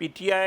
PTI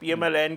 PMLN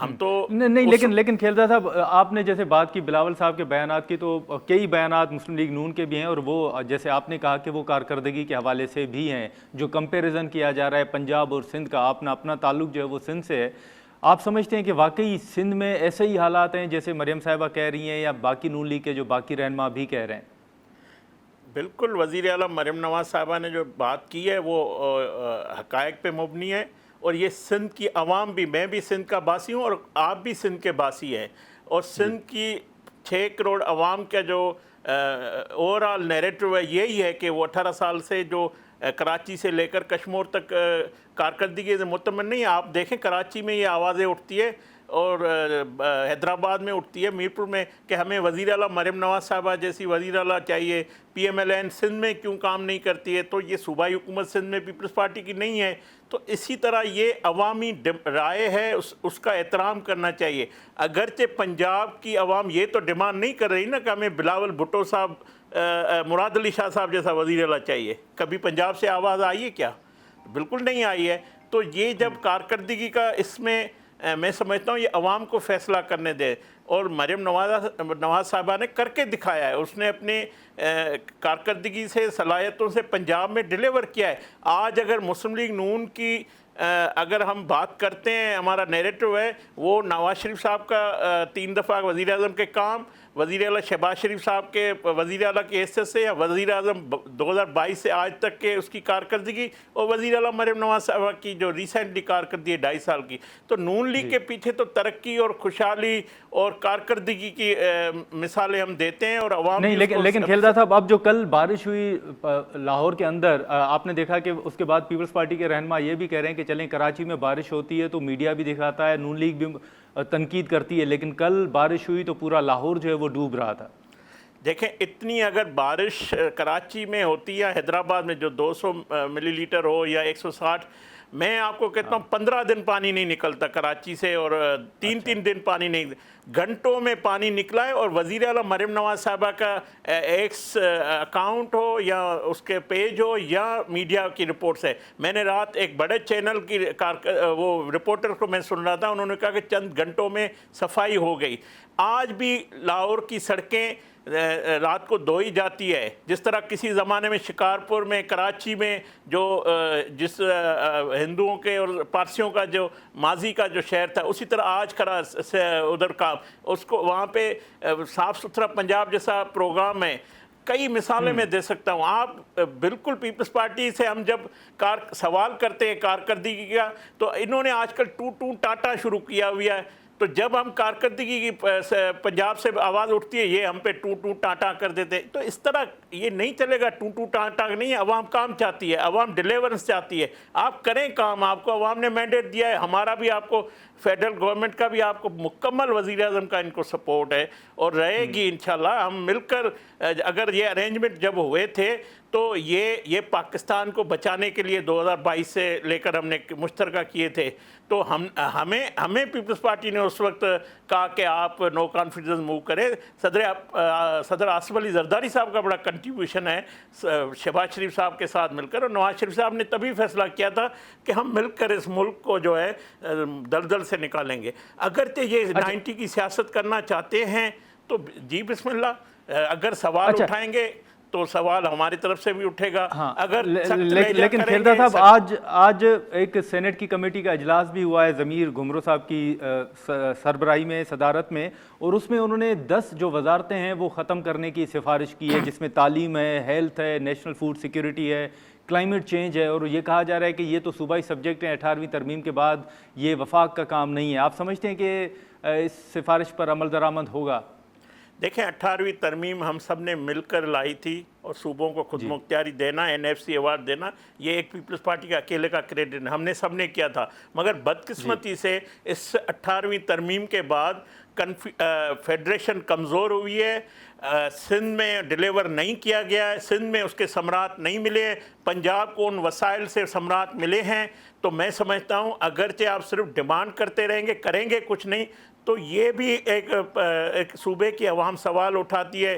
ہم تو نہیں لیکن کھیلتا صاحب آپ نے جیسے بات کی بلاول صاحب کے بیانات کی، تو کئی بیانات مسلم لیگ نون کے بھی ہیں، اور وہ جیسے آپ نے کہا کہ وہ کارکردگی کے حوالے سے بھی ہیں، جو کمپیریزن کیا جا رہا ہے پنجاب اور سندھ کا، اپنا تعلق جو ہے وہ سندھ سے ہے. آپ سمجھتے ہیں کہ واقعی سندھ میں ایسے ہی حالات ہیں جیسے مریم صاحبہ کہہ رہی ہیں، یا باقی نون لیگ کے جو باقی رہنما بھی کہہ رہے ہیں؟ بالکل، وزیر اعلیٰ مریم نواز صاحبہ نے جو بات کی ہے وہ حقائق پہ مبنی ہے، اور یہ سندھ کی عوام بھی، میں بھی سندھ کا باسی ہوں اور آپ بھی سندھ کے باسی ہیں، اور سندھ کی 6 کروڑ عوام کا جو اوور آل نیریٹو ہے یہی ہے کہ وہ 18 سال سے جو کراچی سے لے کر کشمور تک کارکردگی سے مطمئن نہیں ہے. آپ دیکھیں کراچی میں یہ آوازیں اٹھتی ہے اور حیدرآباد میں اٹھتی ہے، میرپور میں، کہ ہمیں وزیر اعلیٰ مریم نواز صاحبہ جیسی وزیر اعلیٰ چاہیے. P M L N Sindh میں کیوں کام نہیں کرتی ہے؟ تو یہ صوبائی حکومت سندھ میں پیپلز پارٹی کی نہیں ہے. تو اسی طرح یہ عوامی رائے ہے، اس کا احترام کرنا چاہیے. اگرچہ پنجاب کی عوام یہ تو ڈیمانڈ نہیں کر رہی نا کہ ہمیں بلاول بھٹو صاحب، مراد علی شاہ صاحب جیسا وزیر اعلیٰ چاہیے. کبھی پنجاب سے آواز آئی ہے کیا؟ بالکل نہیں آئی ہے. تو یہ جب کارکردگی کا اس میں میں سمجھتا ہوں یہ عوام کو فیصلہ کرنے دے، اور مریم نواز صاحبہ نے کر کے دکھایا ہے. اس نے اپنے کارکردگی سے، صلاحیتوں سے پنجاب میں ڈیلیور کیا ہے. آج اگر مسلم لیگ نون کی اگر ہم بات کرتے ہیں، ہمارا نیریٹو ہے وہ نواز شریف صاحب کا 3 دفعہ وزیر اعظم کے کام، وزیر اعلیٰ شہباز شریف صاحب کے وزیر اعلیٰ کی حیثیت سے، یا وزیر اعظم 2022 سے آج تک کے اس کی کارکردگی، اور وزیر اعلیٰ مریم نواز صاحبہ کی جو ریسنٹلی کارکردگی ہے 2.5 سال کی. تو نون لیگ کے پیچھے تو ترقی اور خوشحالی اور کارکردگی کی مثالیں ہم دیتے ہیں، اور عوام نہیں. لیکن کھیلدا صاحب، اب جو کل بارش ہوئی لاہور کے اندر، آپ نے دیکھا کہ اس کے بعد پیپلز پارٹی کے رہنما یہ بھی کہہ رہے ہیں کہ چلیں کراچی میں بارش ہوتی ہے تو میڈیا بھی دکھاتا ہے، نون لیگ بھی تنقید کرتی ہے، لیکن کل بارش ہوئی تو پورا لاہور جو ہے وہ ڈوب رہا تھا. دیکھیں اتنی اگر بارش کراچی میں ہوتی ہے، حیدرآباد میں جو 200 ملی لیٹر ہو یا 160، میں آپ کو کہتا ہوں 15 دن پانی نہیں نکلتا کراچی سے، اور 3 دن پانی نہیں، گھنٹوں میں پانی نکلا ہے. اور وزیر اعلیٰ مریم نواز صاحبہ کا ایکس اکاؤنٹ ہو یا اس کے پیج ہو یا میڈیا کی رپورٹس ہے. میں نے رات ایک بڑے چینل کی وہ رپورٹر کو میں سن رہا تھا، انہوں نے کہا کہ چند گھنٹوں میں صفائی ہو گئی. آج بھی لاہور کی سڑکیں رات کو دھوئی جاتی ہے، جس طرح کسی زمانے میں شکارپور میں، کراچی میں جو جس ہندوؤں کے اور پارسیوں کا جو ماضی کا جو شہر تھا، اسی طرح آج ادھر کا اس کو وہاں پہ صاف ستھرا پنجاب جیسا پروگرام ہے. کئی مثالیں میں دے سکتا ہوں. آپ بالکل پیپلز پارٹی سے ہم جب سوال کرتے ہیں کارکردگی کا، تو انہوں نے آج کل ٹو ٹاٹا شروع کیا ہوا ہے. تو جب ہم کارکردگی کی پنجاب سے آواز اٹھتی ہے، یہ ہم پہ ٹو ٹاٹا کر دیتے ہیں. تو اس طرح یہ نہیں چلے گا. ٹو ٹاٹا نہیں ہے. عوام کام چاہتی ہے، عوام ڈیلیورنس چاہتی ہے. آپ کریں کام، آپ کو عوام نے مینڈیٹ دیا ہے. ہمارا بھی آپ کو، فیڈرل گورنمنٹ کا بھی آپ کو مکمل وزیر اعظم کا ان کو سپورٹ ہے، اور رہے گی انشاءاللہ. ہم مل کر، اگر یہ ارینجمنٹ جب ہوئے تھے تو یہ پاکستان کو بچانے کے لیے 2022 سے لے کر ہم نے مشترکہ کیے تھے. تو ہمیں پیپلز پارٹی نے اس وقت کہا کہ آپ نو کانفیڈنس موو کریں. صدر آصف علی زرداری صاحب کا بڑا کنٹریبیوشن ہے شہباز شریف صاحب کے ساتھ مل کر، اور نواز شریف صاحب نے تبھی فیصلہ کیا تھا کہ ہم مل کر اس ملک کو جو ہے دلدل سے نکالیں گے. اگرچہ یہ 90 کی سیاست کرنا چاہتے ہیں تو جی بسم اللہ. اگر سوال اٹھائیں گے تو سوال ہماری طرف سے بھی اٹھے گا. اگر لیکن کھیلدا صاحب، آج ایک سینٹ کی کمیٹی کا اجلاس بھی ہوا ہے ضمیر گھمرو صاحب کی سربراہی میں، صدارت میں، اور اس میں انہوں نے 10 جو وزارتیں ہیں وہ ختم کرنے کی سفارش کی ہے، جس میں تعلیم ہے، ہیلتھ ہے، نیشنل فوڈ سیکیورٹی ہے، کلائمیٹ چینج ہے. اور یہ کہا جا رہا ہے کہ یہ تو صوبائی سبجیکٹ ہیں، 18ویں ترمیم کے بعد یہ وفاق کا کام نہیں ہے. آپ سمجھتے ہیں کہ اس سفارش پر عمل درآمد ہوگا؟ دیکھیں 18ویں ترمیم ہم سب نے مل کر لائی تھی، اور صوبوں کو خود مختاری دینا، NFC ایوارڈ دینا، یہ ایک پیپلز پارٹی کا اکیلے کا کریڈٹ ہم نے سب نے کیا تھا. مگر بدقسمتی سے اس 18ویں ترمیم کے بعد فیڈریشن کمزور ہوئی ہے. سندھ میں ڈیلیور نہیں کیا گیا ہے، سندھ میں اس کے ثمرات نہیں ملے ہیں. پنجاب کو ان وسائل سے ثمرات ملے ہیں. تو میں سمجھتا ہوں اگرچہ آپ صرف ڈیمانڈ کرتے رہیں گے، کریں گے کچھ نہیں، تو یہ بھی ایک صوبے کی عوام سوال اٹھاتی ہے.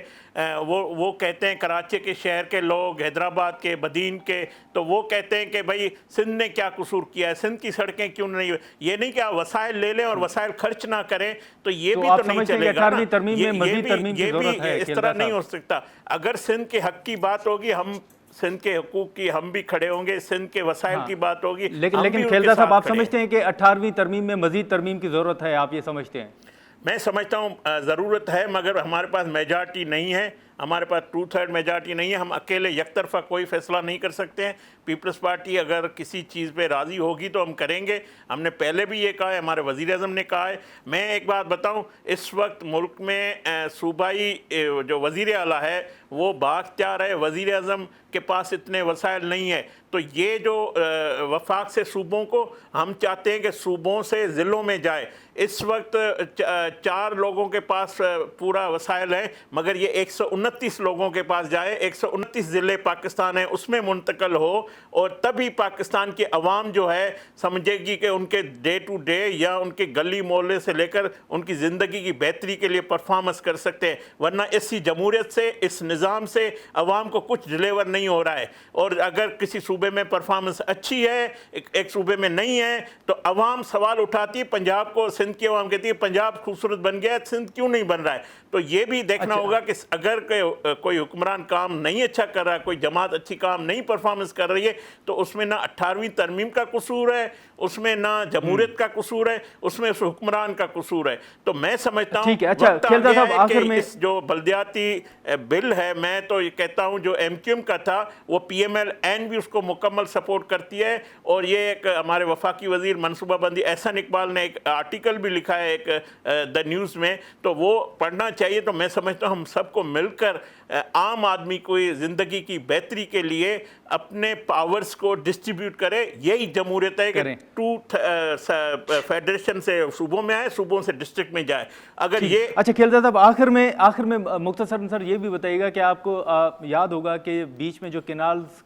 وہ کہتے ہیں کراچی کے شہر کے لوگ، حیدرآباد کے، بدین کے، تو وہ کہتے ہیں کہ بھائی سندھ نے کیا قصور کیا ہے، سندھ کی سڑکیں کیوں نہیں. یہ نہیں کہ آپ وسائل لے لیں اور وسائل خرچ نہ کریں، تو یہ بھی تو نہیں چلے گا نا. یہ بھی اس طرح نہیں ہو سکتا. اگر سندھ کے حق کی بات ہوگی، ہم سندھ کے حقوق کی ہم بھی کھڑے ہوں گے، سندھ کے وسائل کی بات ہوگی. لیکن کھیلدہ صاحب، آپ سمجھتے ہیں کہ 18ویں ترمیم میں مزید ترمیم کی ضرورت ہے؟ آپ یہ سمجھتے ہیں؟ میں سمجھتا ہوں ضرورت ہے، مگر ہمارے پاس میجارٹی نہیں ہے، ہمارے پاس 2/3 میجارٹی نہیں ہے. ہم اکیلے یک طرفہ کوئی فیصلہ نہیں کر سکتے ہیں. پیپلز پارٹی اگر کسی چیز پہ راضی ہوگی تو ہم کریں گے. ہم نے پہلے بھی یہ کہا ہے، ہمارے وزیر اعظم نے کہا ہے. میں ایک بات بتاؤں، اس وقت ملک میں صوبائی جو وزیر اعلیٰ ہے وہ بااختیار ہے، وزیر اعظم کے پاس اتنے وسائل نہیں ہے. تو یہ جو وفاق سے صوبوں کو، ہم چاہتے ہیں کہ صوبوں سے ضلعوں میں جائے. اس وقت 4 لوگوں کے پاس پورا وسائل ہے، مگر یہ 129 لوگوں کے پاس جائے، 129 ضلع پاکستان ہیں اس میں منتقل ہو، اور تبھی پاکستان کی عوام جو ہے سمجھے گی کہ ان کے ڈے ٹو ڈے یا ان کے گلی محلے سے لے کر ان کی زندگی کی بہتری کے لیے پرفارمنس کر سکتے ہیں. ورنہ اسی جمہوریت سے، اس نظام سے عوام کو کچھ ڈلیور نہیں ہو رہا ہے. اور اگر کسی صوبے میں پرفارمنس اچھی ہے، ایک صوبے میں نہیں ہے، تو عوام سوال اٹھاتی ہے. پنجاب کو سندھ کی عوام کہتی ہے پنجاب خوبصورت بن گیا ہے، سندھ کیوں نہیں بن رہا ہے. تو یہ بھی دیکھنا ہوگا کہ اگر کوئی حکمران کام نہیں اچھا کر رہا ہے، کوئی جماعت اچھی کام نہیں پرفارمنس کر رہی ہے، تو اس میں نہ 18ویں ترمیم کا قصور ہے، اس میں نہ جمہوریت کا قصور ہے، اس میں اس حکمران کا قصور ہے. تو میں سمجھتا ہوں وقت آ گیا ہے کہ اس جو بلدیاتی بل ہے، میں تو یہ کہتا ہوں جو ایم کیو ایم کا تھا، وہ پی ایم ایل این بھی اس کو مکمل سپورٹ کرتی ہے. اور یہ ایک ہمارے وفاقی وزیر منصوبہ بندی احسن اقبال نے ایک آرٹیکل بھی لکھا ہے ایک دا نیوز میں، تو وہ پڑھنا چاہیے. تو میں سمجھتا ہوں ہم سب کو مل کر عام آدمی کو زندگی کی بہتری کے لیے اپنے پاورز کو ڈسٹریبیوٹ کرے. یہی جمہوریت ہے کہ فیڈریشن سے صوبوں میں آئے، صوبوں سے ڈسٹرکٹ میں جائے. اگر یہ اچھا کھیلدہ صاحب، آخر میں مختصراً سر یہ بھی بتائیے گا کہ آپ کو یاد ہوگا کہ بیچ میں جو کینالز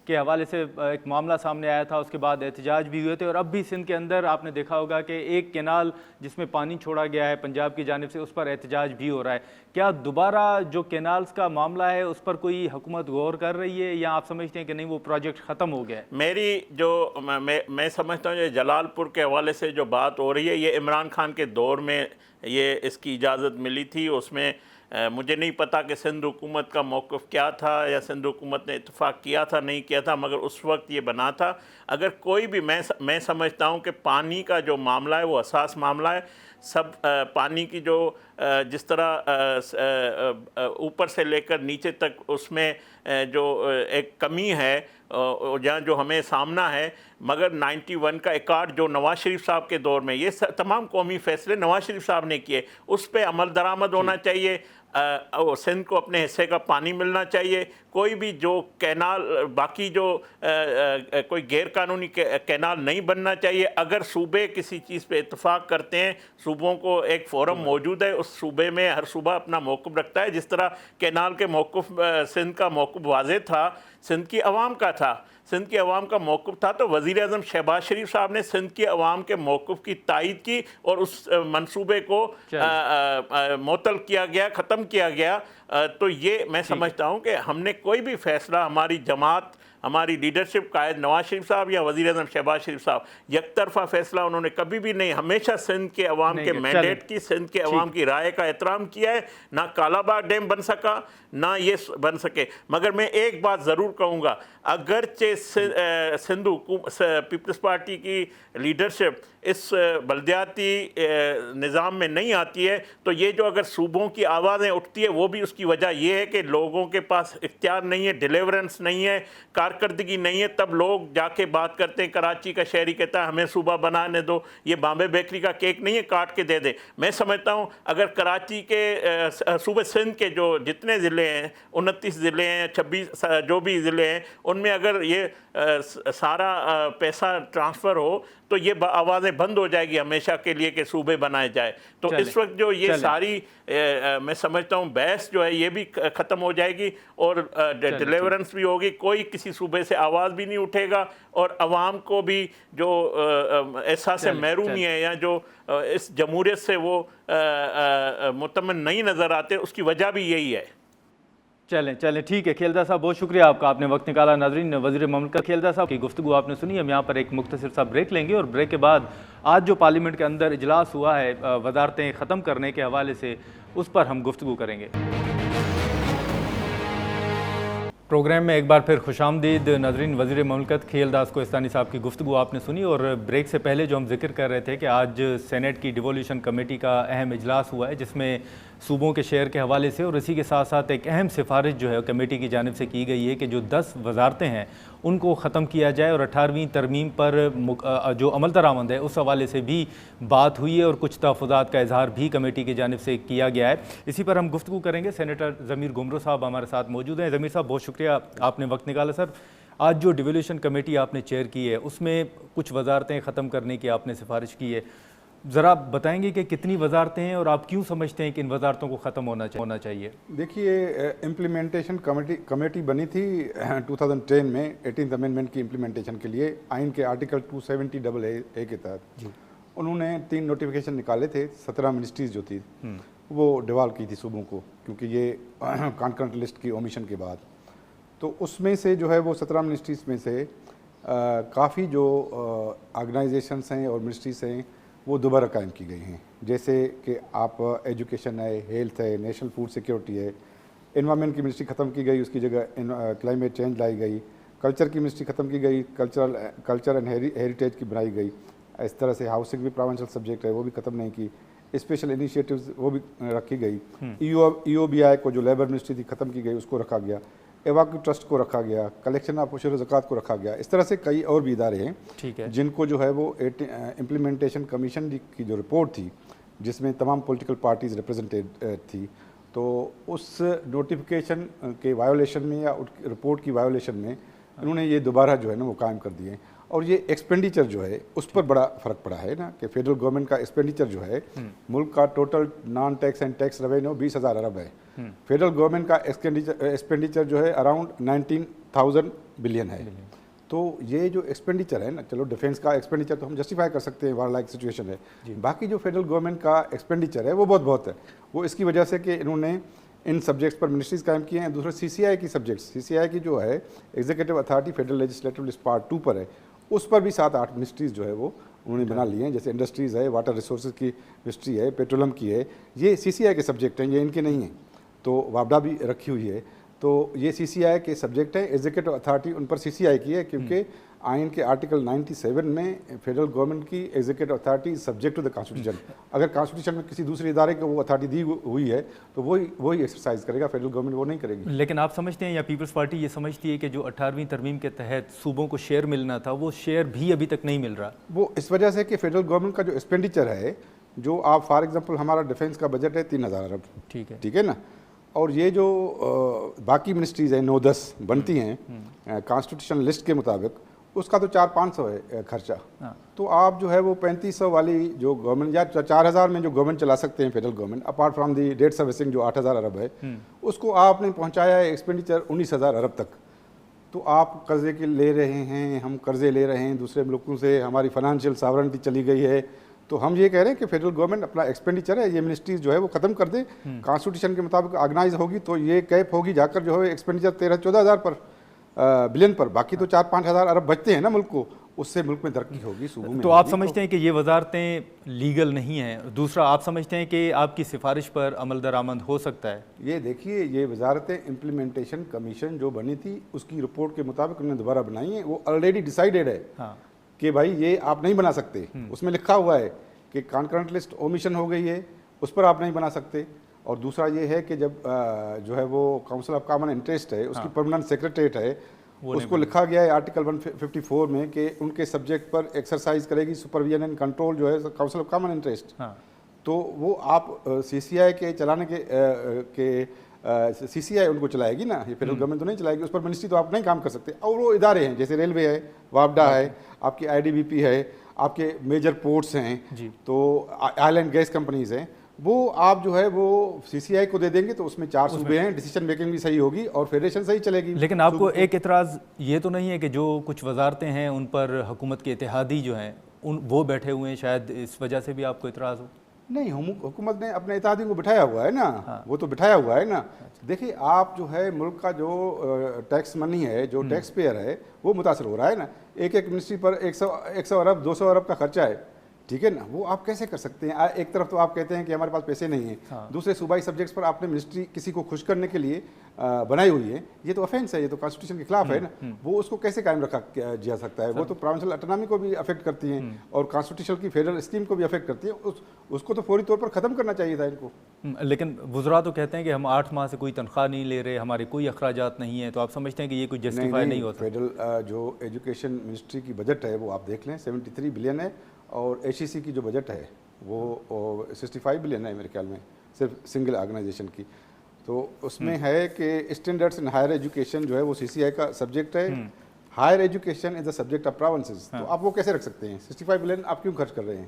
کے حوالے سے ایک معاملہ سامنے آیا تھا، اس کے بعد احتجاج بھی ہوئے تھے، اور اب بھی سندھ کے اندر آپ نے دیکھا ہوگا کہ ایک کینال جس میں پانی چھوڑا گیا ہے پنجاب کی جانب سے، اس پر احتجاج بھی ہو رہا ہے. کیا دوبارہ جو کینالز کا معاملہ ہے اس پر کوئی حکومت غور کر رہی ہے، یا آپ سمجھتے ہیں کہ نہیں وہ پروجیکٹ ختم ہو گیا ہے؟ میری میں سمجھتا ہوں یہ جلال پور کے حوالے سے جو بات ہو رہی ہے، یہ عمران خان کے دور میں یہ اس کی اجازت ملی تھی. اس میں مجھے نہیں پتا کہ سندھ حکومت کا موقف کیا تھا، یا سندھ حکومت نے اتفاق کیا تھا نہیں کیا تھا، مگر اس وقت یہ بنا تھا. اگر کوئی بھی، میں سمجھتا ہوں کہ پانی کا جو معاملہ ہے وہ حساس معاملہ ہے. سب پانی کی جو جس طرح اوپر سے لے کر نیچے تک اس میں جو ایک کمی ہے جہاں جو ہمیں سامنا ہے، مگر 91 کا ایکارڈ جو نواز شریف صاحب کے دور میں، یہ تمام قومی فیصلے نواز شریف صاحب نے کیے، اس پہ عمل درآمد ہونا چاہیے. سندھ کو اپنے حصے کا پانی ملنا چاہیے. کوئی بھی جو کینال، باقی جو کوئی غیر قانونی کینال نہیں بننا چاہیے. اگر صوبے کسی چیز پہ اتفاق کرتے ہیں، صوبوں کو ایک فورم موجود ہے، اس صوبے میں ہر صوبہ اپنا موقف رکھتا ہے. جس طرح کینال کے موقف سندھ کا موقف واضح تھا، سندھ کی عوام کا تھا، سندھ کی عوام کا موقف تھا، تو وزیر اعظم شہباز شریف صاحب نے سندھ کی عوام کے موقف کی تائید کی اور اس منصوبے کو معطل کیا گیا، ختم کیا گیا. تو یہ میں سمجھتا ہوں کہ ہم نے کوئی بھی فیصلہ، ہماری جماعت، ہماری لیڈرشپ، قائد نواز شریف صاحب یا وزیر اعظم شہباز شریف صاحب، یک طرفہ فیصلہ انہوں نے کبھی بھی نہیں، ہمیشہ سندھ کے عوام کے مینڈیٹ کی، سندھ کے عوام کی رائے کا احترام کیا ہے. نہ کالا باغ ڈیم بن سکا، نہ یہ بن سکے. مگر میں ایک بات ضرور کہوں گا، اگرچہ سندھ پیپلز پارٹی کی لیڈرشپ اس بلدیاتی نظام میں نہیں آتی ہے، تو یہ جو اگر صوبوں کی آوازیں اٹھتی ہے، وہ بھی اس کی وجہ یہ ہے کہ لوگوں کے پاس اختیار نہیں ہے، ڈیلیورنس نہیں ہے، کارکردگی نہیں ہے. تب لوگ جا کے بات کرتے ہیں. کراچی کا شہری کہتا ہے ہمیں صوبہ بنانے دو، یہ بامبے بیکری کا کیک نہیں ہے کاٹ کے دے دے. میں سمجھتا ہوں اگر کراچی کے صوبہ سندھ کے جو جتنے ضلع ہیں، 29 ضلع ہیں، 26 جو بھی ضلع ہیں، ان میں اگر یہ سارا پیسہ ٹرانسفر ہو تو یہ آوازیں بند ہو جائے گی ہمیشہ کے لیے کہ صوبے بنائے جائے. تو اس وقت جو یہ ساری میں سمجھتا ہوں بحث جو ہے یہ بھی ختم ہو جائے گی اور ڈیلیورنس بھی ہوگی. کوئی کسی صوبے سے آواز بھی نہیں اٹھے گا اور عوام کو بھی جو احساس محرومی ہے یا جو اس جمہوریت سے وہ مطمئن نہیں نظر آتے اس کی وجہ بھی یہی ہے. چلیں ٹھیک ہے. کھیلدہ صاحب بہت شکریہ آپ کا, آپ نے وقت نکالا. ناظرین, وزیر مملکت کھیلدہ صاحب کی گفتگو آپ نے سنی. ہم یہاں پر ایک مختصر سا بریک لیں گے اور بریک کے بعد آج جو پارلیمنٹ کے اندر اجلاس ہوا ہے وزارتیں ختم کرنے کے حوالے سے, اس پر ہم گفتگو کریں گے. پروگرام میں ایک بار پھر خوش آمدید. ناظرین, وزیر مملکت کھیلداس کوہستانی صاحب کی گفتگو آپ نے سنی اور بریک سے پہلے جو ہم ذکر کر رہے تھے کہ آج سینیٹ کی ڈیولیوشن کمیٹی کا اہم اجلاس ہوا ہے جس میں صوبوں کے شیئر کے حوالے سے اور اسی کے ساتھ ساتھ ایک اہم سفارش جو ہے کمیٹی کی جانب سے کی گئی ہے کہ جو 10 وزارتیں ہیں ان کو ختم کیا جائے اور 18ویں ترمیم پر جو عمل درآمد ہے اس حوالے سے بھی بات ہوئی ہے اور کچھ تحفظات کا اظہار بھی کمیٹی کی جانب سے کیا گیا ہے. اسی پر ہم گفتگو کریں گے. سینیٹر ضمیر گمرو صاحب ہمارے ساتھ موجود ہیں. ضمیر صاحب بہت شکریہ, آپ نے وقت نکالا. سر, آج جو ڈیولیوشن کمیٹی آپ نے چیئر کی ہے اس میں کچھ وزارتیں ختم کرنے کی آپ نے سفارش کی ہے. ذرا بتائیں گے کہ کتنی وزارتیں ہیں اور آپ کیوں سمجھتے ہیں کہ ان وزارتوں کو ختم ہونا چاہیے؟ دیکھیے, امپلیمنٹیشن کمیٹی بنی تھی 2010 میں 18th امینڈمنٹ کی امپلیمنٹیشن کے لیے آئین کے آرٹیکل 270A کے تحت. انہوں نے 3 نوٹیفیکیشن نکالے تھے. 17 منسٹریز جو تھی وہ ڈیوالو کی تھی صوبوں کو, کیونکہ یہ کانکرنٹ لسٹ کی اومیشن کے بعد. تو اس میں سے جو ہے وہ 17 منسٹریز میں سے کافی جو آرگنائزیشنس ہیں اور منسٹریز ہیں وہ دوبارہ قائم کی گئی ہیں. جیسے کہ آپ ایجوکیشن ہے, ہیلتھ ہے, نیشنل فوڈ سیکیورٹی ہے. انوائرمنٹ کی منسٹری ختم کی گئی, اس کی جگہ کلائمیٹ چینج لائی گئی. کلچر کی منسٹری ختم کی گئی, کلچر اینڈ ہیریٹیج کی بنائی گئی. اس طرح سے ہاؤسنگ بھی پروونشل سبجیکٹ ہے وہ بھی ختم نہیں کی. اسپیشل انیشیٹوز وہ بھی رکھی گئی. ای او بی آئی کو جو لیبر منسٹری تھی ختم کی گئی, اس کو رکھا گیا. ایواکو ٹرسٹ کو رکھا گیا. کلیکشن آف عشر و زکوٰۃ کو رکھا گیا. اس طرح سے کئی اور بھی ادارے ہیں جن کو جو ہے وہ امپلیمنٹیشن کمیشن کی جو رپورٹ تھی جس میں تمام پولیٹیکل پارٹیز ریپرزنٹیڈ تھی, تو اس نوٹیفیکیشن کے وائولیشن میں یا رپورٹ کی وائولیشن میں انہوں نے یہ دوبارہ جو ہے نا وہ قائم کر دیے. اور یہ ایکسپینڈیچر جو ہے اس پر بڑا فرق پڑا ہے نا, کہ فیڈرل گورنمنٹ کا ایکسپینڈیچر جو ہے ملک کا total non tax and tax revenue 20,000 ارب ہے. فیڈرل گورنمنٹ کا ایکسپینڈیچر جو ہے اراؤنڈ 19,000 بلین ہے. تو یہ جو ایکسپینڈیچر ہے نا, چلو ڈیفینس کا ایکسپینڈیچر تو ہم جسٹیفائی کر سکتے ہیں, وار لائک سچویشن ہے. باقی جو فیڈرل گورنمنٹ کا ایکسپینڈیچر ہے وہ بہت ہے. وہ اس کی وجہ سے کہ انہوں نے ان سبجیکٹس پر منسٹریز قائم کیے ہیں. دوسرے CCI کی سبجیکٹس, CCI کی جو ہے executive authority federal legislative list part 2 پر ہے, اس پر بھی 7-8 منسٹریز جو ہے وہ انہوں نے بنا لی ہیں. جیسے انڈسٹریز ہے, واٹر ریسورسز کی منسٹری ہے, پیٹرولم کی ہے. یہ CCI کے سبجیکٹ ہیں, یہ ان کے نہیں ہیں. تو وابڈا بھی رکھی ہوئی ہے. تو یہ CCI کے سبجیکٹ ہیں. ایگزیکٹو اتھارٹی ان پر CCI کی ہے, کیونکہ آئین کے آرٹیکل 97 میں فیڈرل گورنمنٹ کی executive authority subject to the constitution. اگر کانسٹیٹیوشن میں کسی دوسرے ادارے کو وہ اتھارٹی دی ہوئی ہے تو وہی ایکسرسائز کرے گا, فیڈرل گورنمنٹ وہ نہیں کرے گی. لیکن آپ سمجھتے ہیں یا پیپلز پارٹی یہ سمجھتی ہے کہ جو 18ویں ترمیم کے تحت صوبوں کو شیئر ملنا تھا وہ شیئر بھی ابھی تک نہیں مل رہا؟ وہ اس وجہ سے کہ فیڈرل گورنمنٹ کا جو ایکسپینڈیچر ہے, جو آپ فار ایگزامپل ہمارا ڈیفینس کا بجٹ ہے 3,000 ارب, ٹھیک ہے نا, اور یہ جو باقی منسٹریز ہیں 9-10 بنتی ہیں کانسٹیٹیوشن لسٹ کے مطابق, اس کا تو 400-500 ہے خرچہ. تو آپ جو ہے وہ 3500 والی جو گورنمنٹ یا 4000 میں جو گورنمنٹ چلا سکتے ہیں federal government, apart from the debt servicing جو 8000 ارب ہے, اس کو آپ نے پہنچایا ہے ایکسپینڈیچر 19,000 ارب تک. تو آپ قرضے کے لے رہے ہیں, ہم قرضے لے رہے ہیں دوسرے ملکوں سے, ہماری فائنانشیل ساورنٹی چلی گئی ہے. تو ہم یہ کہہ رہے ہیں کہ فیڈرل گورنمنٹ اپنا ایکسپینڈیچر ہے یہ منسٹریز جو ہے وہ ختم کر دے. کانسٹیٹیوشن کے مطابق آرگنائز ہوگی تو یہ کیپ ہوگی جا کر جو ہے ایکسپینڈیچر 13-14 ہزار پر بلین پر. باقی تو 4-5 ہزار ارب بچتے ہیں نا ملک کو, اس سے ملک میں ترقی ہوگی, صوبوں میں. تو آپ سمجھتے ہیں کہ یہ وزارتیں لیگل نہیں ہیں؟ دوسرا, آپ سمجھتے ہیں کہ آپ کی سفارش پر عمل درآمد ہو سکتا ہے؟ یہ دیکھیے, یہ وزارتیں امپلیمنٹیشن کمیشن جو بنی تھی اس کی رپورٹ کے مطابق انہوں نے دوبارہ بنائی ہیں. وہ آلریڈی ڈیسائیڈڈ ہے کہ بھائی یہ آپ نہیں بنا سکتے. اس میں لکھا ہوا ہے کہ کانکرنٹ لسٹ اومیشن ہو گئی ہے, اس پر آپ نہیں بنا سکتے. اور دوسرا یہ ہے کہ جب جو ہے وہ کاؤنسل آف کامن انٹرسٹ ہے, اس کی پرماننٹ سیکریٹریٹ ہے, اس کو لکھا گیا ہے آرٹیکل 154 میں کہ ان کے سبجیکٹ پر ایکسرسائز کرے گی سپرویژن اینڈ کنٹرول جو ہے کاؤنسل آف کامن انٹرسٹ. تو وہ آپ CCI کے چلانے کے CCI ان کو چلائے گی نا, یہ فیڈرل گورنمنٹ تو نہیں چلائے گی. اس پر منسٹری تو آپ نہیں کام کر سکتے. اور وہ ادارے ہیں جیسے ریلوے ہے, وابڈا ہے, آپ کی IDBP ہے, آپ کے میجر پورٹس ہیں جی، تو آئل اینڈ گیس کمپنیز ہیں، وہ آپ جو ہے وہ سی سی آئی کو دے دیں گے تو اس میں 4 صوبے ہیں، ڈیسیجن میکنگ بھی صحیح ہوگی اور فیڈریشن صحیح چلے گی. لیکن آپ کو ایک اعتراض یہ تو نہیں ہے کہ جو کچھ وزارتیں ہیں ان پر حکومت کے اتحادی جو ہیں وہ بیٹھے ہوئے ہیں، شاید اس وجہ سے بھی آپ کو اعتراض ہو؟ نہیں، حکومت نے اپنے اتحادیوں کو بٹھایا ہوا ہے نا، وہ تو بٹھایا ہوا ہے نا. دیکھیے آپ جو ہے ملک کا جو ٹیکس منی ہے، جو ٹیکس پیئر ہے، وہ متاثر ہو رہا ہے نا. ایک منسٹری پر 100 ارب 200 ارب کا خرچہ ہے، ٹھیک ہے نا. وہ آپ کیسے کر سکتے ہیں؟ ایک طرف تو آپ کہتے ہیں کہ ہمارے پاس پیسے نہیں ہیں، دوسرے صوبائی سبجیکٹس پر آپ نے منسٹری کسی کو خوش کرنے کے لیے بنائی ہوئی ہے. یہ تو افینس ہے، یہ تو کانسٹیٹیوشن کے خلاف ہے نا. وہ اس کو کیسے قائم رکھا جا سکتا ہے؟ وہ تو پروونشل اٹانومی کو بھی افیکٹ کرتی ہیں اور کانسٹیٹیوشن کی فیڈرل اسکیم کو بھی افیکٹ کرتی ہیں. اس کو تو فوری طور پر ختم کرنا چاہیے تھا ان کو. لیکن وزراء تو کہتے ہیں کہ ہم 8 ماہ سے کوئی تنخواہ نہیں لے رہے، ہمارے کوئی اخراجات نہیں ہیں، تو آپ سمجھتے ہیں کہ یہ کوئی جسٹیفائی نہیں ہوتا؟ فیڈرل جو ایجوکیشن منسٹری کی بجٹ ہے وہ آپ دیکھ لیں 73 بلین ہے، اور ایچ ای سی کی جو بجٹ ہے وہ 65 بلین ہے میرے خیال میں، صرف سنگل آرگنائزیشن کی. تو اس میں ہے کہ اسٹینڈرڈس ان ہائر ایجوکیشن جو ہے وہ سی سی آئی کا سبجیکٹ ہے. Higher education is the subject of provinces. تو آپ وہ کیسے رکھ سکتے ہیں؟ 65 بلین آپ کیوں خرچ کر رہے ہیں؟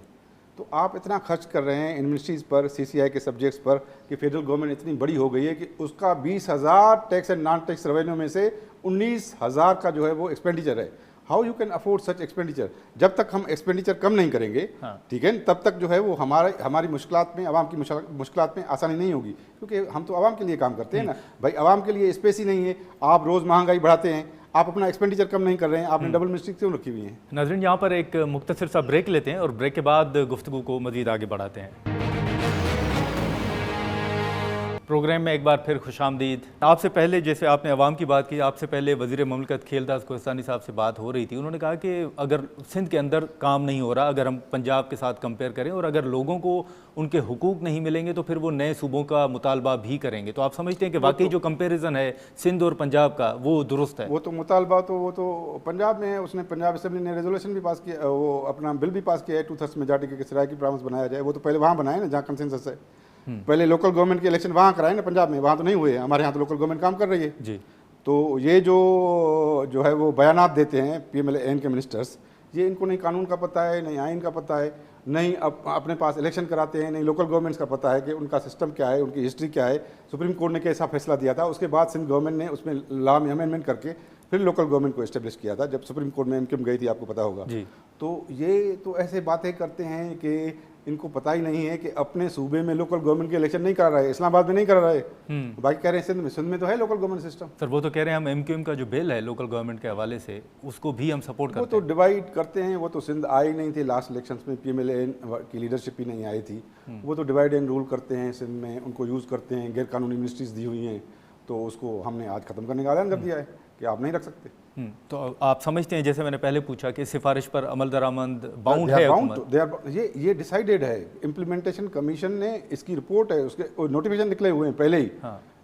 تو آپ اتنا خرچ کر رہے ہیں ان منسٹریز پر، سی سی آئی کے سبجیکٹس پر، کہ فیڈرل گورنمنٹ اتنی بڑی ہو گئی ہے کہ اس کا 20,000 tax and non tax revenue میں سے 19,000 کا جو ہے وہ ایکسپینڈیچر ہے. How you can afford such expenditure? جب تک ہم ایکسپینڈیچر کم نہیں کریں گے، ٹھیک ہے، تب تک جو ہے وہ ہماری مشکلات میں، عوام کی مشکلات میں آسانی نہیں ہوگی. کیونکہ ہم تو عوام کے لیے کام کرتے ہیں نا بھائی. عوام کے لیے اسپیس ہی نہیں ہے. آپ روز مہنگائی بڑھاتے ہیں، آپ اپنا ایکسپینڈیچر کم نہیں کر رہے ہیں، آپ نے ڈبل منسٹری کیوں رکھی ہوئی ہیں؟ ناظرین، یہاں پر ایک مختصر سا بریک لیتے ہیں اور بریک کے بعد گفتگو کو مزید آگے بڑھاتے ہیں. پروگرام میں ایک بار پھر خوش آمدید. آپ سے پہلے جیسے آپ نے عوام کی بات کی، آپ سے پہلے وزیر مملکت کھیلداز کوہستانی صاحب سے بات ہو رہی تھی. انہوں نے کہا کہ اگر سندھ کے اندر کام نہیں ہو رہا، اگر ہم پنجاب کے ساتھ کمپیئر کریں، اور اگر لوگوں کو ان کے حقوق نہیں ملیں گے تو پھر وہ نئے صوبوں کا مطالبہ بھی کریں گے. تو آپ سمجھتے ہیں کہ واقعی جو کمپیریزن ہے سندھ اور پنجاب کا وہ درست ہے؟ وہ تو مطالبہ تو وہ تو پنجاب میں ہے. اس نے پنجاب اسمبلی نے ریزولوشن بھی پاس کیا، وہ اپنا بل بھی پاس کیا ہے 2/3 میجارٹی کے سرائیکی پراونس بنایا جائے. وہ تو پہلے وہاں بنائے نا جہاں کنسنسس ہے. پہلے لوکل گورنمنٹ کے الیکشن وہاں کرائے نا پنجاب میں، وہاں تو نہیں ہوئے. ہمارے یہاں تو لوکل گورنمنٹ کام کر رہی ہے. جی. تو یہ جو ہے وہ بیانات دیتے ہیں پی ایم ایل این کے منسٹرز، یہ ان کو نہیں قانون کا پتہ ہے، نہیں آئین کا پتہ ہے، نہیں اپنے پاس الیکشن کراتے ہیں، نہیں لوکل گورنمنٹس کا پتہ ہے کہ ان کا سسٹم کیا ہے، ان کی ہسٹری کیا ہے. سپریم کورٹ نے کیسا فیصلہ دیا تھا، اس کے بعد سندھ گورنمنٹ نے اس میں لا میں امینڈمنٹ کر کے پھر لوکل گورنمنٹ کو اسٹیبلش کیا تھا جب سپریم کورٹ میں ایم گئی تھی، آپ کو پتہ ہوگا. تو یہ تو ایسے باتیں کرتے ہیں کہ ان کو پتہ ہی نہیں ہے کہ اپنے صوبے میں لوکل گورنمنٹ کے الیکشن نہیں کرا رہے، اسلام آباد میں نہیں کرا رہے. باقی کہہ رہے ہیں سندھ میں تو ہے لوکل گورنمنٹ سسٹم. سر وہ تو کہہ رہے ہیں ہم ایم کیو ایم کا جو بل ہے لوکل گورنمنٹ کے حوالے سے اس کو بھی ہم سپورٹ کرتے ہیں. وہ تو ڈیوائڈ کرتے ہیں. وہ تو سندھ آئی نہیں تھی لاسٹ الیکشنز میں، پی ایم ایل این کی لیڈرشپ ہی نہیں آئی تھی. وہ تو ڈیوائڈ اینڈ رول کرتے ہیں سندھ میں، ان کو یوز کرتے ہیں. غیر قانونی منسٹریز دی ہوئی ہیں تو اس کو ہم نے آج ختم کرنے کا اعلان کر دیا ہے کہ آپ نہیں رکھ سکتے. تو آپ سمجھتے ہیں جیسے میں نے پہلے پوچھا کہ سفارش پر عمل درآمد باؤنڈ ہے حکومت؟ یہ ڈیسائیڈڈ ہے. امپلیمنٹیشن کمیشن نے اس کی رپورٹ ہے، اس کے نوٹیفیکیشن نکلے ہوئے ہیں پہلے ہی.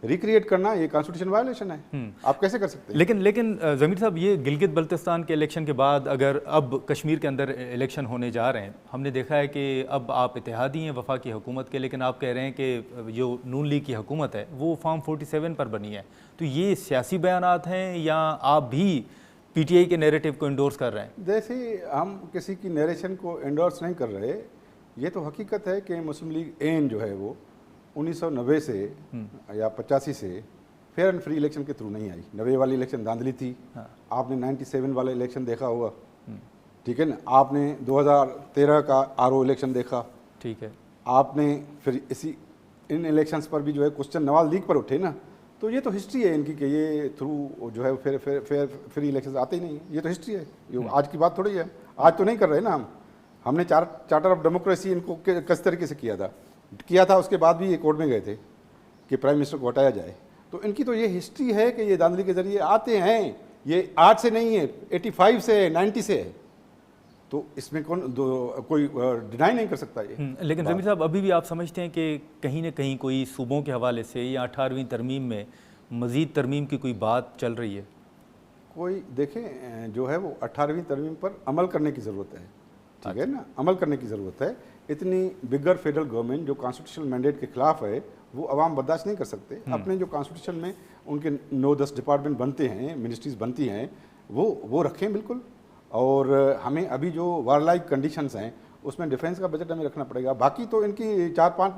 ریکریٹ کرنا یہ کانسٹیٹیوشن وائلیشن ہے. آپ کیسے کر سکتے ہیں؟ لیکن ضمیر صاحب، یہ گلگت بلتستان کے الیکشن کے بعد اگر اب کشمیر کے اندر الیکشن ہونے جا رہے ہیں، ہم نے دیکھا ہے کہ اب آپ اتحادی ہیں وفاقی حکومت کے، لیکن آپ کہہ رہے ہیں کہ جو نون لیگ کی حکومت ہے وہ فارم 47 پر بنی ہے. تو یہ سیاسی بیانات ہیں یا آپ بھی پی ٹی آئی کے نیریٹو کو انڈورس کر رہے ہیں؟ جیسے ہم کسی کی نیریشن کو انڈورس نہیں کر رہے. یہ تو حقیقت ہے کہ مسلم لیگ این جو ہے وہ 1990 سے یا 85 سے فیئر اینڈ فری الیکشن کے تھرو نہیں آئی. 90 والی الیکشن دھاندلی تھی. آپ نے 97 والا الیکشن دیکھا ہوگا، ٹھیک ہے نا. آپ نے 2013 کا آر او الیکشن دیکھا، ٹھیک ہے. آپ نے پھر ان الیکشنز پر بھی جو ہے کوسچن نواز لیگ پر اٹھے نا. تو یہ تو ہسٹری ہے ان کی کہ یہ تھرو جو ہے فری الیکشنز آتے ہی نہیں. یہ تو ہسٹری ہے، یہ آج کی بات تھوڑی ہے. آج تو نہیں کر رہے نا ہم نے چارٹر آف ڈیموکریسی ان کو کس طریقے سے کیا تھا. اس کے بعد بھی یہ کورٹ میں گئے تھے کہ پرائم منسٹر کو ہٹایا جائے. تو ان کی تو یہ ہسٹری ہے کہ یہ دھاندلی کے ذریعے آتے ہیں. یہ آج سے نہیں ہے، 85 سے 90 سے ہے. تو اس میں کوئی ڈینائی نہیں کر سکتا یہ. لیکن ضمیر صاحب، ابھی بھی آپ سمجھتے ہیں کہ کہیں نہ کہیں کوئی صوبوں کے حوالے سے یا 18ویں ترمیم میں مزید ترمیم کی کوئی بات چل رہی ہے؟ کوئی دیکھیں جو ہے وہ 18ویں ترمیم پر عمل کرنے کی ضرورت ہے، ٹھیک ہے نا. عمل کرنے کی ضرورت ہے. اتنی بگر فیڈرل گورنمنٹ جو کانسٹیٹیوشنل مینڈیٹ کے خلاف ہے وہ عوام برداشت نہیں کر سکتے. اپنے جو کانسٹیٹیوشن میں ان کے 9-10 ڈپارٹمنٹ بنتے ہیں، منسٹریز بنتی ہیں، وہ رکھیں بالکل. اور ہمیں ابھی جو وار لائک کنڈیشنز ہیں اس میں ڈیفینس کا بجٹ ہمیں رکھنا پڑے گا. باقی تو ان کی 4-5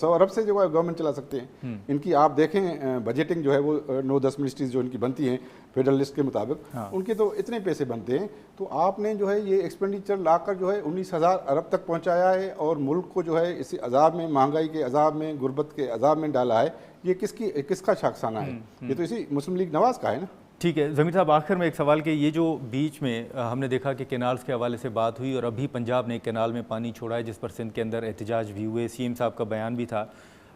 ارب سے جو ہے گورنمنٹ چلا سکتے ہیں. ان کی آپ دیکھیں بجٹنگ جو ہے وہ 9-10 منسٹریز جو ان کی بنتی ہیں فیڈرل لسٹ کے مطابق, ان کے تو اتنے پیسے بنتے ہیں. تو آپ نے جو ہے یہ ایکسپینڈیچر لا کر جو ہے 19,000 ارب تک پہنچایا ہے اور ملک کو جو ہے اسی عذاب میں, مہنگائی کے عذاب میں, غربت کے عذاب میں ڈالا ہے. یہ کس کا شاخسانہ ہے؟ یہ تو اسی مسلم لیگ نواز کا ہے نا. ٹھیک ہے ضمیر صاحب, آخر میں ایک سوال کہ یہ جو بیچ میں ہم نے دیکھا کہ کینالز کے حوالے سے بات ہوئی اور ابھی پنجاب نے ایک کینال میں پانی چھوڑا ہے جس پر سندھ کے اندر احتجاج بھی ہوئے, سی ایم صاحب کا بیان بھی تھا.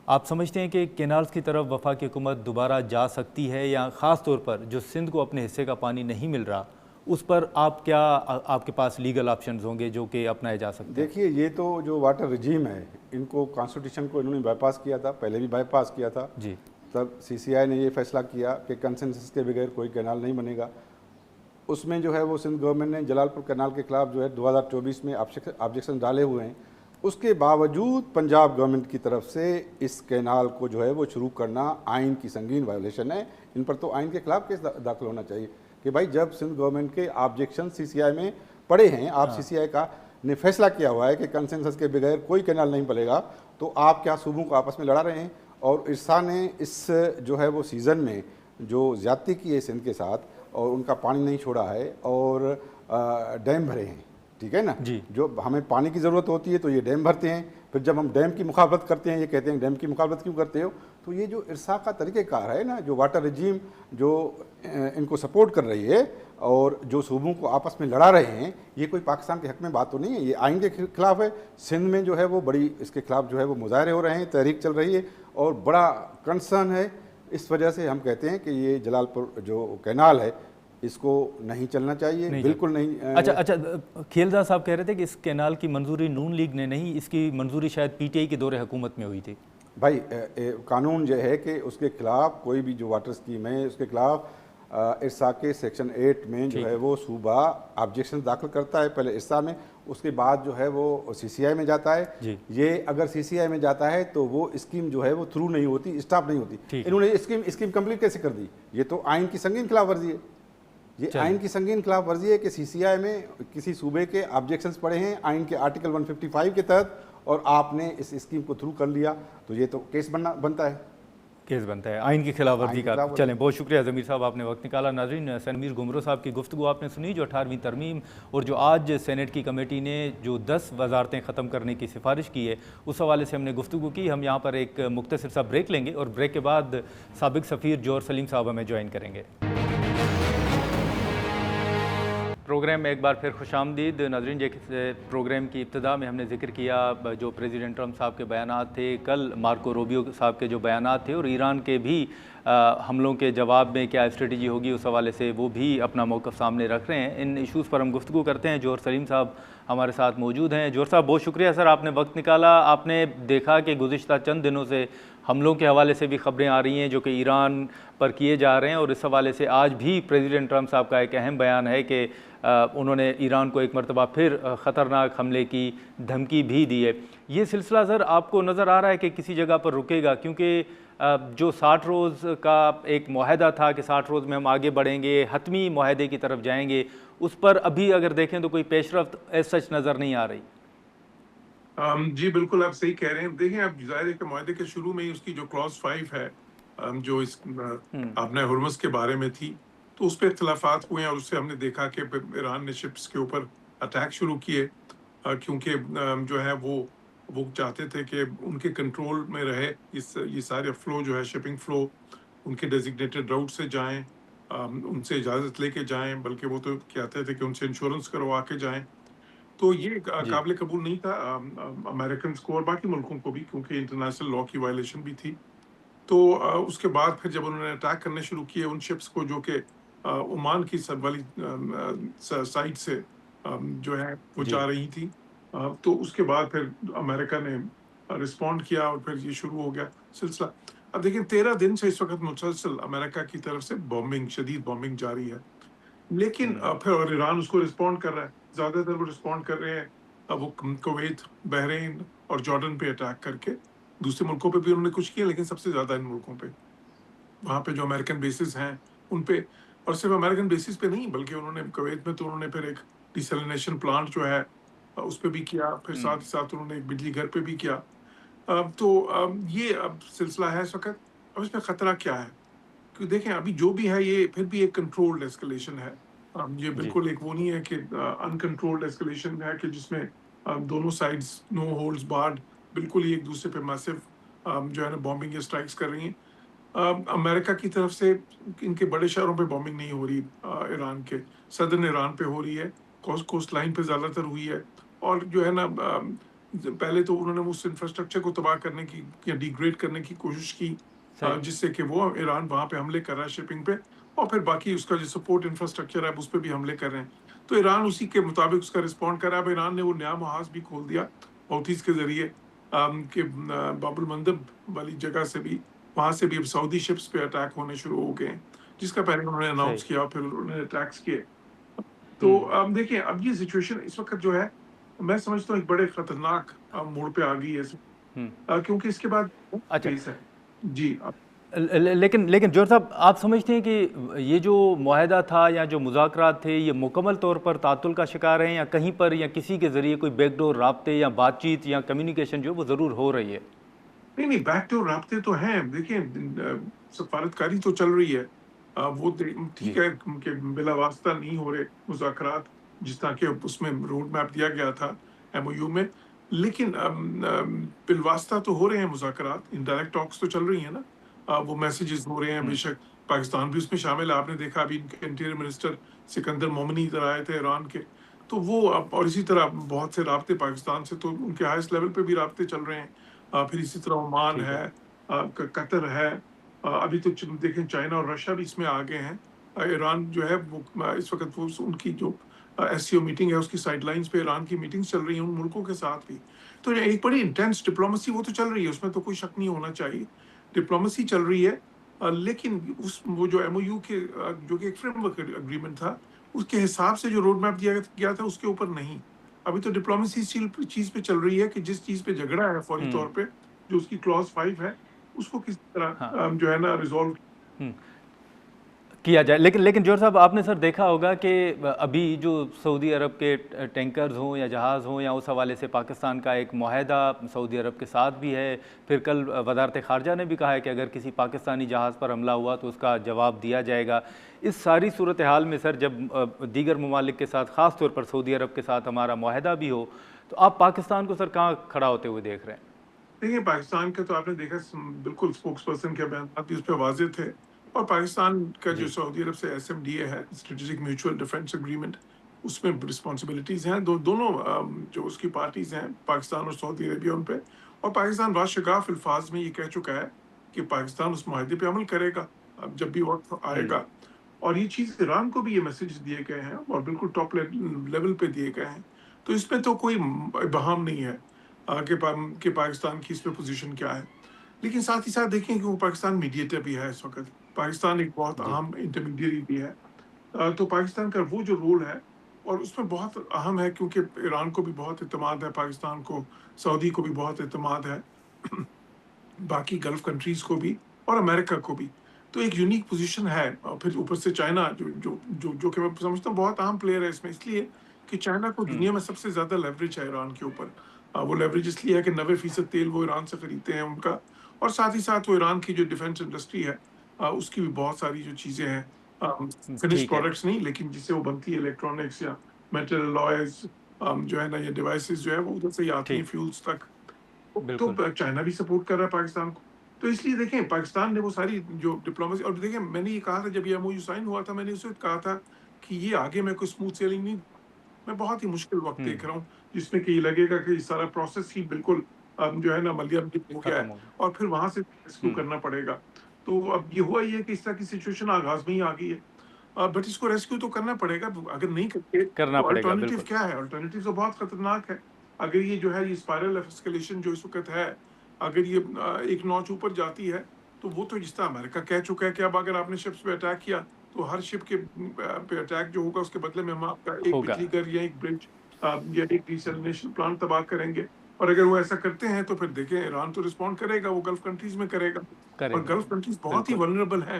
آپ سمجھتے ہیں کہ کینالز کی طرف وفاقی حکومت دوبارہ جا سکتی ہے, یا خاص طور پر جو سندھ کو اپنے حصے کا پانی نہیں مل رہا اس پر آپ کے پاس لیگل آپشنز ہوں گے جو کہ اپنائے جا سکتے ہیں؟ دیکھیے یہ تو جو واٹر رجیم ہے ان کو کانسٹیٹیوشن کو انہوں نے بائی پاس کیا تھا, پہلے بھی بائی پاس کیا تھا. جی, تب سی سی آئی نے یہ فیصلہ کیا کہ کنسنسس کے بغیر کوئی کینال نہیں بنے گا. اس میں جو ہے وہ سندھ گورنمنٹ نے جلال پور کینال کے خلاف جو ہے 2024 میں آبجیکشن ڈالے ہوئے ہیں. اس کے باوجود پنجاب گورنمنٹ کی طرف سے اس کینال کو جو ہے وہ شروع کرنا آئین کی سنگین وائلیشن ہے. ان پر تو آئین کے خلاف کیس داخل ہونا چاہیے کہ بھائی جب سندھ گورنمنٹ کے آبجیکشن سی سی آئی میں پڑے ہیں, آپ سی سی آئی کا نے فیصلہ کیا ہوا ہے کہ کنسنسس کے بغیر کوئی کینال نہیں بنے گا, تو آپ کیا صوبوں کو آپس میں لڑا رہے ہیں؟ اور ارسا نے اس جو ہے وہ سیزن میں جو زیادتی کی ہے سندھ کے ساتھ اور ان کا پانی نہیں چھوڑا ہے اور ڈیم بھرے ہیں, ٹھیک ہے نا. جی, جو ہمیں پانی کی ضرورت ہوتی ہے تو یہ ڈیم بھرتے ہیں, پھر جب ہم ڈیم کی مخالفت کرتے ہیں یہ کہتے ہیں ڈیم کی مخالفت کیوں کرتے ہو. تو یہ جو ارسا کا طریقہ کار ہے نا, جو واٹر رجیم جو ان کو سپورٹ کر رہی ہے اور جو صوبوں کو آپس میں لڑا رہے ہیں, یہ کوئی پاکستان کے حق میں بات تو نہیں ہے, یہ آئین کے خلاف ہے. سندھ میں جو ہے وہ بڑی اس کے خلاف جو ہے وہ مظاہرے ہو رہے ہیں, تحریک چل رہی ہے اور بڑا کنسرن ہے. اس وجہ سے ہم کہتے ہیں کہ یہ جلال پور جو کینال ہے اس کو نہیں چلنا چاہیے, بالکل نہیں. اچھا, کھیلزا صاحب کہہ رہے تھے کہ اس کینال کی منظوری نون لیگ نے نہیں, اس کی منظوری شاید پی ٹی آئی کے دور حکومت میں ہوئی تھی. بھائی قانون یہ ہے کہ اس کے خلاف کوئی بھی جو واٹر اسکیم ہے اس کے خلاف ارسا کے سیکشن 8 میں جو ہے وہ صوبہ آبجیکشن داخل کرتا ہے, پہلے ارسا میں, اس کے بعد جو ہے وہ سی سی آئی میں جاتا ہے. یہ اگر سی سی آئی میں جاتا ہے تو وہ اسکیم جو ہے وہ تھرو نہیں ہوتی, اسٹاپ نہیں ہوتی. انہوں نے اسکیم کمپلیٹ کیسے کر دی؟ یہ تو آئین کی سنگین خلاف ورزی ہے. یہ آئین کی سنگین خلاف ورزی ہے کہ سی سی آئی میں کسی صوبے کے آبجیکشنز پڑے ہیں آئین کے آرٹیکل 155 کے تحت اور آپ نے اس اسکیم کو تھرو کر لیا, تو یہ تو کیس بنتا ہے آئین کی خلاف ورزی کا. چلیں, بہت شکریہ ضمیر صاحب, آپ نے وقت نکالا. ناظرین, سنمیر گمرو صاحب کی گفتگو آپ نے سنی, جو 18ویں ترمیم اور جو آج سینیٹ کی کمیٹی نے جو 10 وزارتیں ختم کرنے کی سفارش کی ہے اس حوالے سے ہم نے گفتگو کی. ہم یہاں پر ایک مختصر سا بریک لیں گے اور بریک کے بعد سابق سفیر جوہر سلیم صاحب ہمیں جوائن کریں گے. پروگرام میں ایک بار پھر خوش آمدید. ناظرین, جیسے پروگرام کی ابتدا میں ہم نے ذکر کیا جو پریزیڈنٹ ٹرمپ صاحب کے بیانات تھے, کل مارکو روبیو صاحب کے جو بیانات تھے اور ایران کے بھی حملوں کے جواب میں کیا اسٹریٹجی ہوگی اس حوالے سے وہ بھی اپنا موقف سامنے رکھ رہے ہیں. ان ایشوز پر ہم گفتگو کرتے ہیں. جوہر سلیم صاحب ہمارے ساتھ موجود ہیں. جوہر صاحب, بہت شکریہ سر, آپ نے وقت نکالا. آپ نے دیکھا کہ گزشتہ چند دنوں سے حملوں کے حوالے سے بھی خبریں آ رہی ہیں جو کہ ایران پر کیے جا رہے ہیں, اور اس حوالے سے آج بھی پریزیڈنٹ ٹرمپ صاحب کا ایک اہم بیان ہے کہ انہوں نے ایران کو ایک مرتبہ پھر خطرناک حملے کی دھمکی بھی دی ہے. یہ سلسلہ سر آپ کو نظر آ رہا ہے کہ کسی جگہ پر رکے گا؟ کیونکہ جو 60 روز کا ایک معاہدہ تھا کہ 60 روز میں ہم آگے بڑھیں گے, حتمی معاہدے کی طرف جائیں گے, اس پر ابھی اگر دیکھیں تو کوئی پیش رفت ایز سچ نظر نہیں آ رہی. جی بالکل, آپ صحیح کہہ رہے ہیں. دیکھیں, اب ظاہر ہے کہ معاہدے کے شروع میں ہی اس کی جو کلاس 5 ہے جو اس آپ نے ہرمز کے بارے میں تھی, تو اس پہ اختلافات ہوئے ہیں اور اس سے ہم نے دیکھا کہ ایران نے شپس کے اوپر اٹیک شروع کیے کیونکہ جو ہے وہ چاہتے تھے کہ ان کے کنٹرول میں رہے یہ سارے فلو جو ہے شپنگ فلو, ان کے ڈیزگنیٹڈ راؤٹ سے جائیں, ان سے اجازت لے کے جائیں, بلکہ وہ تو کہتے تھے کہ ان سے انشورنس کروا کے جائیں. تو یہ قابل قبول نہیں تھا امریکنز کو اور باقی ملکوں کو بھی, کیونکہ انٹرنیشنل لا کی وائلیشن بھی تھی. تو اس کے بعد پھر جب انہوں نے اٹیک کرنے شروع کیے ان شپس کو جو کہ عمان کی سب والی سائٹ سے جو ہے وہ جا رہی تھی, تو اس کے بعد پھر امریکہ نے رسپونڈ کیا اور پھر یہ شروع ہو گیا سلسلہ. اب دیکھیں 13 دن سے اس وقت مسلسل امریکہ کی طرف سے شدید بامبنگ جاری ہے, لیکن پھر اور ایران اس کو رسپونڈ کر رہا ہے. زیادہ تر وہ رسپونڈ کر رہے ہیں وہ کویت, بحرین اور جارڈن پہ اٹیک کر کے. دوسرے ملکوں پہ بھی انہوں نے کچھ کیا, لیکن سب سے زیادہ ان ملکوں پہ, وہاں پہ جو امریکن بیسز ہیں ان پہ اور صرف امریکن بیسس پہ نہیں بلکہ انہوں نے کویت میں تو انہوں نے پھر ایک ڈیسلینیشن پلانٹ جو ہے اس پہ بھی کیا، پھر ساتھ ہی ساتھ انہوں نے ایک بجلی گھر پہ بھی کیا. تو یہ اب سلسلہ ہے اس وقت. اب اس میں خطرہ کیا ہے کہ دیکھیں ابھی جو بھی ہے یہ پھر بھی ایک کنٹرولڈ ایسکلیشن ہے. یہ بالکل ایک وہ نہیں ہے کہ انکنٹرولڈ ایسکلیشن ہے کہ جس میں دونوں سائڈز نو ہولڈز بارڈ بالکل ہی ایک دوسرے پہ میسو جو ہے نا بامبنگ یا اسٹرائکس کر رہی ہیں. امریکہ کی طرف سے ان کے بڑے شہروں پہ بامبنگ نہیں ہو رہی، ایران کے صدرن ایران پہ ہو رہی ہے، کوسٹ لائن پہ زیادہ تر ہوئی ہے. اور جو ہے نا پہلے تو انہوں نے اس انفراسٹرکچر کو تباہ کرنے کی یا ڈیگریڈ کرنے کی کوشش کی جس سے کہ وہ ایران وہاں پہ حملے کر رہا ہے شپنگ پہ، اور پھر باقی اس کا جو سپورٹ انفراسٹرکچر ہے اس پہ بھی حملے کر رہے ہیں. تو ایران اسی کے مطابق اس کا رسپونڈ کر رہا ہے. اب ایران نے وہ نیا محاذ بھی کھول دیا حوثیز کے ذریعے کہ باب المندب والی جگہ سے بھی، وہاں سے بھی اب سعودی شپس پہ اٹیک ہونے شروع ہو گئے ہیں، جس کا پہلے انہوں نے اناؤنس کیا اور پھر انہوں نے اٹیکس کیے. تو دیکھیں اب یہ سچویشن اس وقت جو ہے میں سمجھتا ہوں ایک بڑے خطرناک موڑ پہ آ گئی ہے، کیونکہ اس کے بعد اچھا جی. لیکن جوہر صاحب آپ سمجھتے ہیں کہ یہ جو معاہدہ تھا یا جو مذاکرات تھے یہ مکمل طور پر تعطل کا شکار ہیں، یا کہیں پر یا کسی کے ذریعے کوئی بیک ڈور رابطے یا بات چیت یا کمیونیکیشن جو وہ ضرور ہو رہی ہے؟ نہیں بیک ڈور رابطے تو ہیں. دیکھیں سفارتکاری تو چل رہی ہے، وہ ٹھیک ہے کہ بلا واسطہ نہیں ہو رہے مذاکرات جس طرح کہ اس میں روڈ میپ دیا گیا تھا ایم او یو میں، لیکن بالواسطہ تو ہو رہے ہیں مذاکرات. انڈائریکٹ ٹاکس تو چل رہی ہیں نا، وہ میسیجز ہو رہے ہیں. بے شک پاکستان بھی اس میں شامل ہے. آپ نے دیکھا ابھی ان کے انٹیریئر منسٹر سکندر مومنی ادھر آئے تھے ایران کے، تو وہ اور اسی طرح بہت سے رابطے پاکستان سے تو ان کے ہائیسٹ لیول پہ بھی رابطے چل رہے ہیں. پھر اسی طرح عمان ہے، قطر ہے، ابھی تو دیکھیں چائنا اور رشیا بھی اس میں آگے ہیں. ایران جو ہے وہ اس وقت وہ ان کی جو ایس سی او میٹنگ ہے اس کی سائڈ لائنز پہ ایران کی میٹنگز چل رہی ہیں ان ملکوں کے ساتھ بھی. تو ایک بڑی انٹینس ڈپلومیسی وہ تو چل رہی ہے، اس میں تو کوئی شک نہیں ہونا چاہیے. ڈپلومیسی چل رہی ہے، لیکن وہ جو ایم او یو کے جو کہ ایک فریم ورک اگریمنٹ تھا اس کے حساب سے جو روڈ میپ دیا گیا تھا اس کے اوپر نہیں. ابھی تو ڈپلومیسی چیز پہ چل رہی ہے کہ جس چیز پہ جھگڑا ہے فوری طور پہ جو اس کی کلوز 5 ہے اس کو کس طرح جو ہے نا ریزولو کیا جائے. لیکن جوہر صاحب آپ نے سر دیکھا ہوگا کہ ابھی جو سعودی عرب کے ٹینکرز ہوں یا جہاز ہوں یا اس حوالے سے پاکستان کا ایک معاہدہ سعودی عرب کے ساتھ بھی ہے. پھر کل وزارت خارجہ نے بھی کہا ہے کہ اگر کسی پاکستانی جہاز پر حملہ ہوا تو اس کا جواب دیا جائے گا. اس ساری صورتحال میں سر جب دیگر ممالک کے ساتھ خاص طور پر سعودی عرب کے ساتھ ہمارا معاہدہ بھی ہو تو آپ پاکستان کو سر کہاں کھڑا ہوتے ہوئے دیکھ رہے ہیں؟ دیکھیں پاکستان کا تو آپ نے دیکھا بالکل اسپوکس پرسن کے بیانات بھی اس پہ واضح تھے. اور پاکستان کا جو سعودی عرب سے ایس ایم ڈی اے ہے اسٹریٹجک میوچل ڈیفینس اگریمنٹ، اس میں رسپانسبلٹیز ہیں دونوں جو اس کی پارٹیز ہیں پاکستان اور سعودی عربیہ ان پہ. اور پاکستان باشگاف الفاظ میں یہ کہہ چکا ہے کہ پاکستان اس معاہدے پہ عمل کرے گا جب بھی وقت آئے گا. اور یہ چیز ایران کو بھی یہ میسج دیے گئے ہیں اور بالکل ٹاپ لیول پہ دیے گئے ہیں. تو اس میں تو کوئی ابہام نہیں ہے کہ پاکستان کی اس پہ پوزیشن کیا ہے. لیکن ساتھ ہی ساتھ دیکھیں کہ وہ پاکستان میڈیٹر بھی ہے اس وقت، پاکستان ایک بہت اہم انٹرمیڈیری بھی ہے. تو پاکستان کا وہ جو رول ہے اور اس میں بہت اہم ہے کیونکہ ایران کو بھی بہت اعتماد ہے پاکستان کو، سعودی کو بھی بہت اعتماد ہے، باقی گلف کنٹریز کو بھی اور امریکہ کو بھی. تو ایک یونیک پوزیشن ہے. اور پھر اوپر سے چائنا جو کہ میں سمجھتا ہوں بہت اہم پلیئر ہے اس میں، اس لیے کہ چائنا کو دنیا میں سب سے زیادہ لیوریج ہے ایران کے اوپر. وہ لیوریج اس لیے ہے کہ 90% تیل وہ ایران سے خریدتے ہیں ان کا، اور ساتھ ہی ساتھ وہ ایران کی جو ڈیفینس انڈسٹری ہے اس کی بھی بہت ساری جو چیزیں ہیں فنش پروڈکٹس نہیں لیکن جس سے وہ بنتی ہے الیکٹرانکس یا میٹل الائز جو ہے نا یہ ڈیوائسز جو ہے وہ ادھر سے ہی آتی ہیں فیولز تک. تو چائنا بھی سپورٹ کر رہا ہے پاکستان کو. تو اس لیے دیکھیں پاکستان نے وہ ساری جو ڈپلومیسی، اور دیکھیں میں نے یہ کہا تھا جب یہ ایم او یو سائن ہوا تھا میں نے اس وقت کہا تھا کہ یہ آگے میں کوئی اسموتھ سیلنگ نہیں، میں بہت ہی مشکل وقت دیکھ رہا ہوں جس میں کہ یہ لگے گا کہ یہ سارا پروسیس ہی بالکل جو ہے نا ملیالم ہو گیا ہے اور پھر وہاں سے ریسکیو کرنا پڑے گا. تو اب یہ ہوا یہ کہ اس طرح کی سچویشن آغاز میں ہی آ گئی ہے، بٹ اس کو ریسکیو تو کرنا پڑے گا. اگر نہیں کرتے تو الٹرنیٹیو کیا ہے؟ الٹرنیٹیو تو بہت خطرناک ہے. اگر یہ جو ہے یہ اسپائرل اسکیلیشن جو اس وقت ہے اگر یہ ایک نوچ اوپر جاتی ہے تو وہ تو جس طرح امریکہ کہہ چکا ہے کہ اب اگر آپ نے شپس پہ اٹیک کیا تو ہر شپ کے پہ اٹیک جو ہوگا اس کے بدلے میں ہم آپ کا ایک بجلی گھر یا ایک برج یا ایک ڈیسلینیشن پلانٹ تباہ کریں گے. اور اگر وہ ایسا کرتے ہیں تو پھر دیکھیں ایران تو رسپونڈ کرے گا، وہ گلف کنٹریز میں کرے گا. اور گلف کنٹریز بہت ہی ولنریبل ہیں